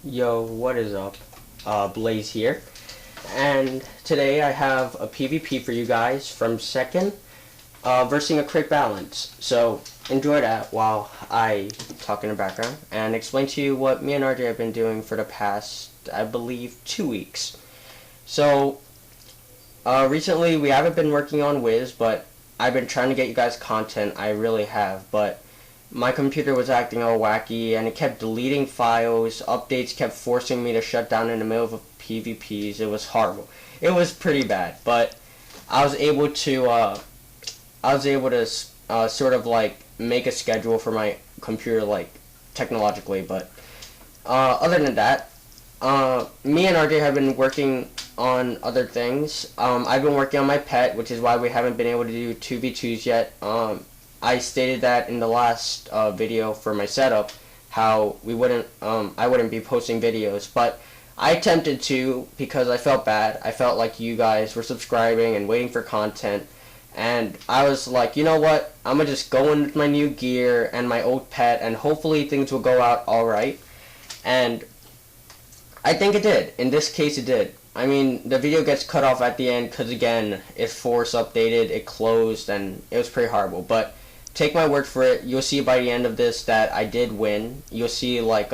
Yo, what is up? Blaze here. And today I have a PvP for you guys from second, versing a crit balance. So enjoy that while I talk in the background and explain to you what me and RJ have been doing for the past, I believe, 2 weeks. So recently we haven't been working on Wiz, but I've been trying to get you guys content. I really have, but my computer was acting all wacky and it kept deleting files. Updates kept forcing me to shut down in the middle of PvPs. It was horrible. It was pretty bad, but I was able to sort of like make a schedule for my computer, like technologically. But other than that, me and RJ have been working on other things. I've been working on my pet, which is why we haven't been able to do 2v2s yet. I stated that in the last video for my setup, how I wouldn't be posting videos, but I attempted to because I felt bad. I felt like you guys were subscribing and waiting for content, and I was like, you know what, I'm gonna just go in with my new gear and my old pet, and hopefully things will go out alright. And I think it did. In this case, it did. I mean, the video gets cut off at the end because, again, it force updated, it closed, and it was pretty horrible. But take my word for it, you'll see by the end of this that I did win. You'll see, like,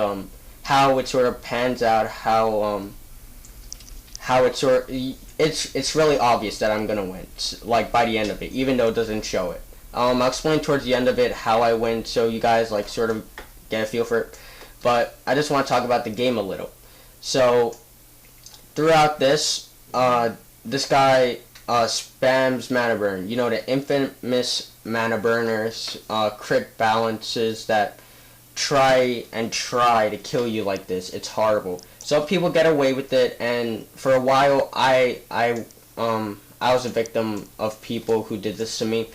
how it sort of pans out, how it's really obvious that I'm gonna win, like, by the end of it, even though it doesn't show it. I'll explain towards the end of it how I win, so you guys, like, sort of get a feel for it. But I just want to talk about the game a little. So throughout this, this guy spams mana burn. You know, the infamous mana burners, crit balances that try to kill you like this. It's horrible. Some people get away with it, and for a while I was a victim of people who did this to me.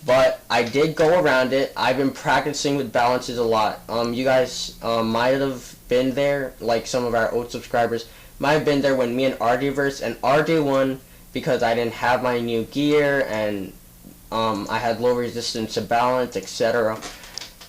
But I did go around it. I've been practicing with balances a lot. You guys might have been there, like some of our old subscribers might have been there when me and RJ versed, and RJ won because I didn't have my new gear and I had low resistance to balance, etc.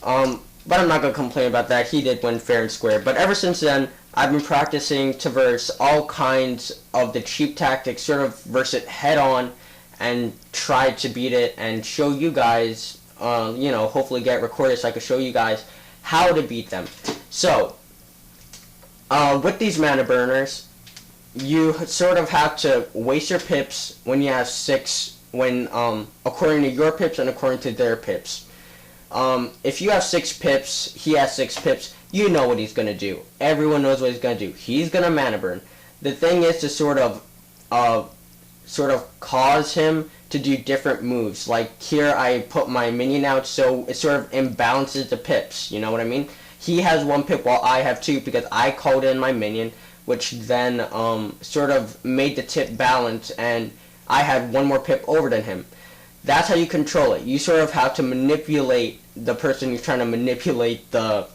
But I'm not going to complain about that. He did win fair and square. But ever since then, I've been practicing to verse all kinds of the cheap tactics, sort of verse it head on and try to beat it and show you guys, you know, hopefully get recorded so I can show you guys how to beat them. So, with these mana burners, you sort of have to waste your pips when you have 6, when, according to your pips and according to their pips. If you have 6 pips, he has 6 pips, you know what he's gonna do. Everyone knows what he's gonna do. He's gonna mana burn. The thing is to sort of cause him to do different moves. Like here I put my minion out so it sort of imbalances the pips, you know what I mean? He has 1 pip while I have 2 because I called in my minion, which then sort of made the tip balance, and I had 1 more pip over than him. That's how you control it. You sort of have to manipulate the person you're trying to manipulate the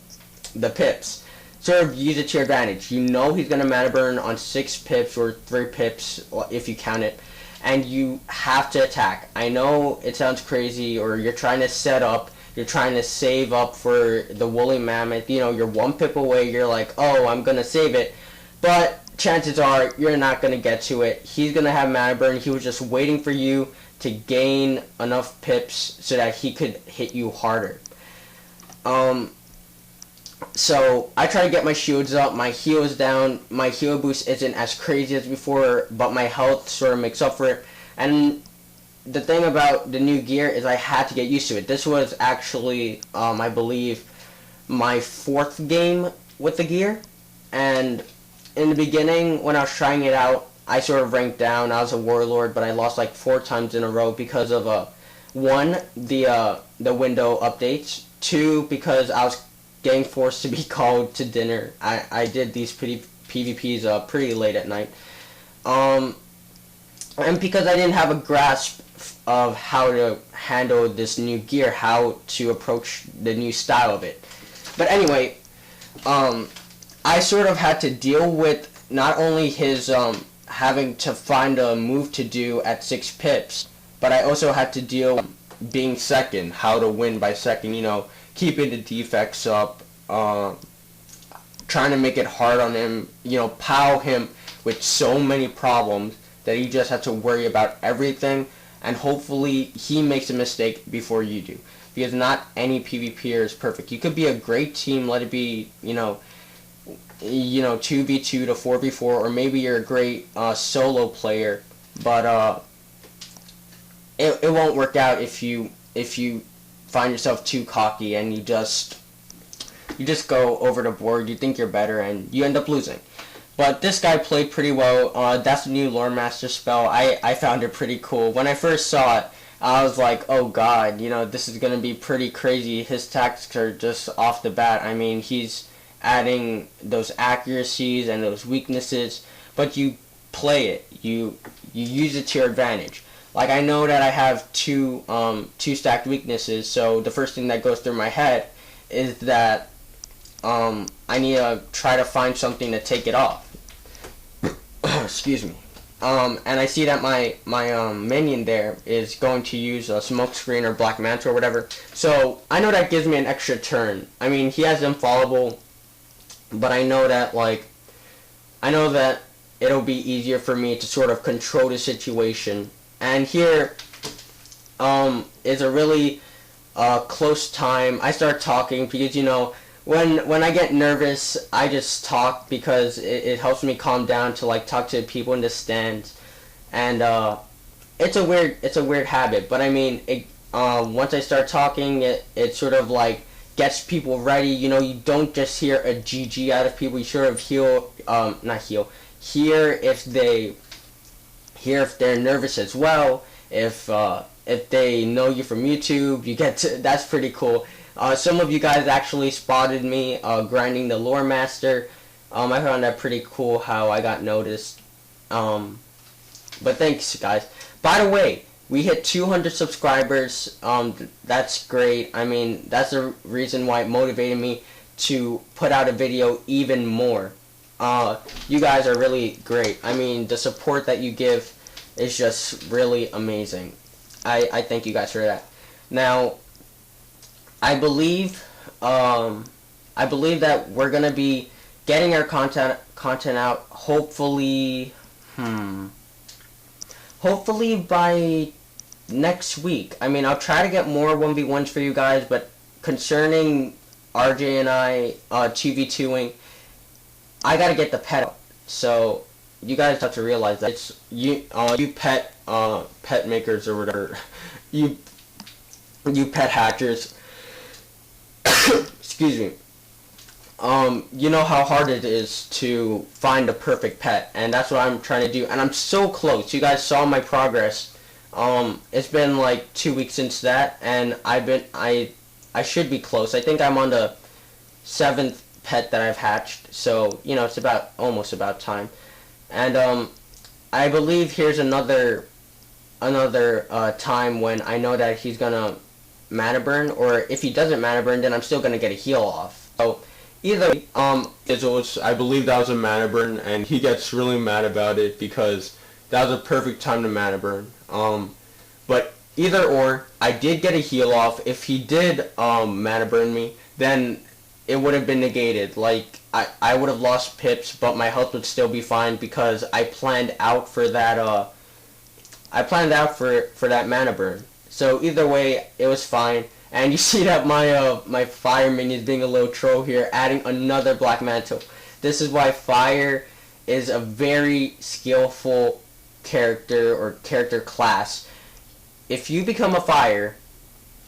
pips. Sort of use it to your advantage. You know he's going to mana burn on 6 pips or 3 pips if you count it, and you have to attack. I know it sounds crazy, or you're trying to set up, you're trying to save up for the woolly mammoth, you know, you're 1 pip away, you're like, oh, I'm going to save it, but chances are you're not going to get to it. He's going to have mana burn. He was just waiting for you to gain enough pips so that he could hit you harder. So I try to get my shields up, my heals down. My heal boost isn't as crazy as before, but my health sort of makes up for it. And the thing about the new gear is I had to get used to it. This was actually, I believe, my 4th game with the gear. And in the beginning, when I was trying it out, I sort of ranked down. I was a warlord, but I lost like 4 times in a row because of 1, the window updates. 2, because I was getting forced to be called to dinner. I did these PvPs pretty late at night. And because I didn't have a grasp of how to handle this new gear, how to approach the new style of it. But anyway, I sort of had to deal with not only his having to find a move to do at 6 pips, but I also had to deal with being second, how to win by second, you know, keeping the defects up, trying to make it hard on him, pile him with so many problems that you just have to worry about everything, and hopefully he makes a mistake before you do. Because not any PvPer is perfect. You could be a great team, let it be, 2v2 to 4v4, or maybe you're a great solo player, but it won't work out if you find yourself too cocky and you just go over the board, you think you're better, and you end up losing. But this guy played pretty well. That's the new Lore Master spell. I found it pretty cool. When I first saw it, I was like, oh god, this is going to be pretty crazy. His tactics are just off the bat. I mean, he's adding those accuracies and those weaknesses, but you play it. You use it to your advantage. Like, I know that I have two stacked weaknesses, so the first thing that goes through my head is that I need to try to find something to take it off. Excuse me. And I see that my minion there is going to use a smoke screen or black mantle or whatever. So I know that gives me an extra turn. I mean, he has infallible, but I know that it'll be easier for me to sort of control the situation. And here is a really close time. I start talking because when I get nervous, I just talk because it helps me calm down to talk to people in the stands, and it's a weird habit. But I mean, once I start talking, it sort of gets people ready. You don't just hear a GG out of people. You sort of hear if they're nervous as well. If they know you from YouTube, that's pretty cool. Some of you guys actually spotted me grinding the Lore Master. I found that pretty cool how I got noticed. But thanks, guys. By the way, we hit 200 subscribers. That's great. I mean, that's the reason why it motivated me to put out a video even more. You guys are really great. I mean, the support that you give is just really amazing. I thank you guys for that. Now, I believe that we're gonna be getting our content out hopefully by next week. I mean, I'll try to get more 1v1s for you guys, but concerning RJ and I 2v2ing, I gotta get the pet out. So you guys have to realize that it's you pet makers or whatever, you pet hatchers. Excuse me. You know how hard it is to find the perfect pet, and that's what I'm trying to do, and I'm so close. You guys saw my progress. It's been 2 weeks since that, and I should be close. I think I'm on the 7th pet that I've hatched, so it's almost about time. And I believe here's another time when I know that he's gonna mana burn, or if he doesn't mana burn, then I'm still gonna get a heal off. So either way, I believe that was a mana burn, and he gets really mad about it because that was a perfect time to mana burn. But either or, I did get a heal off. If he did mana burn me, then it would have been negated. I would have lost pips, but my health would still be fine because I planned out for that. I planned out for that mana burn. So either way, it was fine. And you see that my fire minion is being a little troll here, adding another black mantle. This is why fire is a very skillful character or character class. If you become a fire,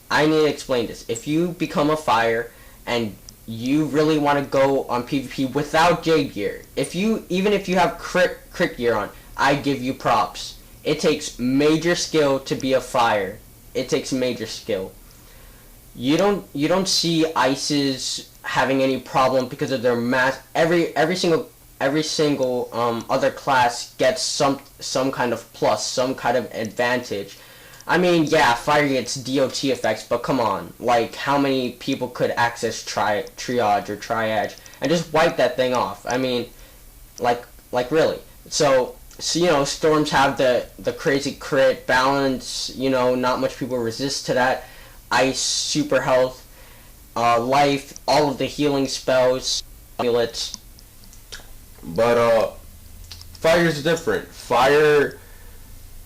I need to explain this. If you become a fire and you really want to go on PvP without Jade gear, even if you have crit gear on, I give you props. It takes major skill to be a fire. It takes major skill. You don't see ices having any problem because of their mass. Every single other class gets some kind of plus, some kind of advantage. I mean, yeah, fire gets DOT effects, but come on, how many people could access triage or triage and just wipe that thing off? I mean, really. So storms have the crazy crit balance. Not much people resist to that. Ice, super health, life, all of the healing spells. amulets. But fire's different. Fire,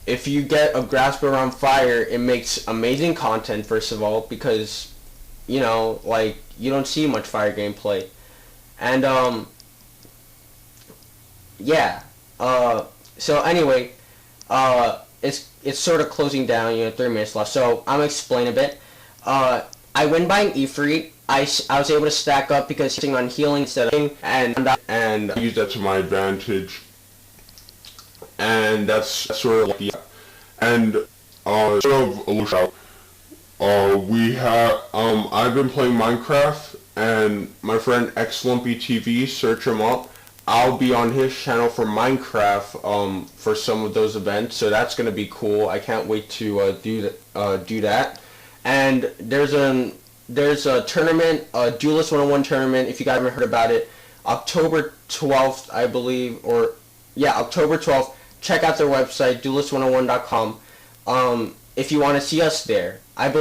if you get a grasp around fire, it makes amazing content, first of all, because, you know, like, you don't see much fire gameplay. And, yeah. So anyway, it's sort of closing down, 3 minutes left, so I'm gonna explain a bit. I win by an Ifrit. I was able to stack up because sitting on healing instead of and use that to my advantage, and that's sort of like the and sort of a little shout. We have I've been playing Minecraft, and my friend XLumpyTV, search him up. I'll be on his channel for Minecraft for some of those events, so that's gonna be cool. I can't wait to do that. And there's a tournament, a Duelist 101 tournament, if you guys haven't heard about it, October 12th, I believe, October 12th. Check out their website, duelist101.com. If you want to see us there, I'm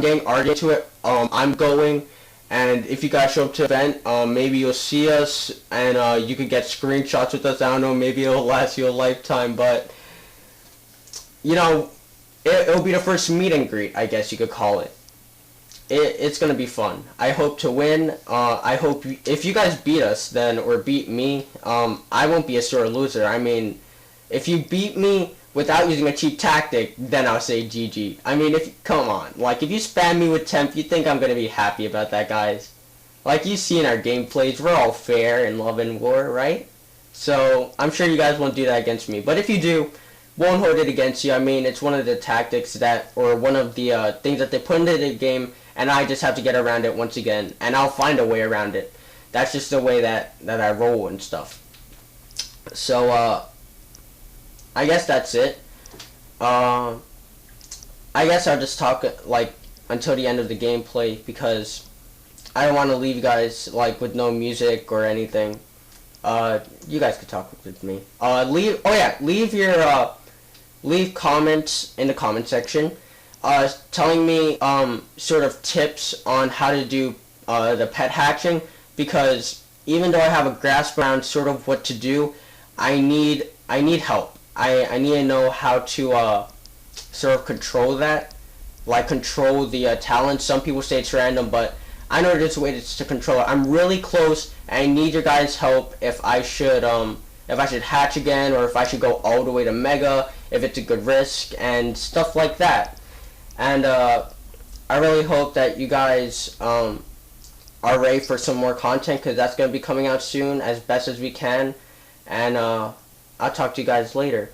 getting already into it. I'm going, and if you guys show up to the event, maybe you'll see us, and you could get screenshots with us. I don't know, maybe it'll last you a lifetime, but, you know, it'll be the first meet and greet, I guess you could call it. It's going to be fun. I hope to win. I hope if you guys beat us, then, or beat me, I won't be a sore loser. I mean, if you beat me without using a cheap tactic, then I'll say GG. I mean, come on. Like, if you spam me with temp, you think I'm going to be happy about that, guys? Like, you see in our gameplays, we're all fair in love and war, right? So, I'm sure you guys won't do that against me. But if you do, won't hold it against you. I mean, it's one of the tactics that, or one of the things that they put into the game, and I just have to get around it once again, and I'll find a way around it. That's just the way that I roll and stuff. So, I guess that's it. I guess I'll just talk, like, until the end of the gameplay, because I don't want to leave you guys, like, with no music or anything. You guys could talk with me. Leave comments in the comment section, telling me, sort of tips on how to do, the pet hatching, because even though I have a grasp around sort of what to do, I need help. I need to know how to, sort of control that, like control the, talent. Some people say it's random, but I know there's a way to control it. I'm really close, and I need your guys' help if I should hatch again, or if I should go all the way to Mega, if it's a good risk, and stuff like that. And, I really hope that you guys, are ready for some more content, because that's going to be coming out soon, as best as we can. And, I'll talk to you guys later.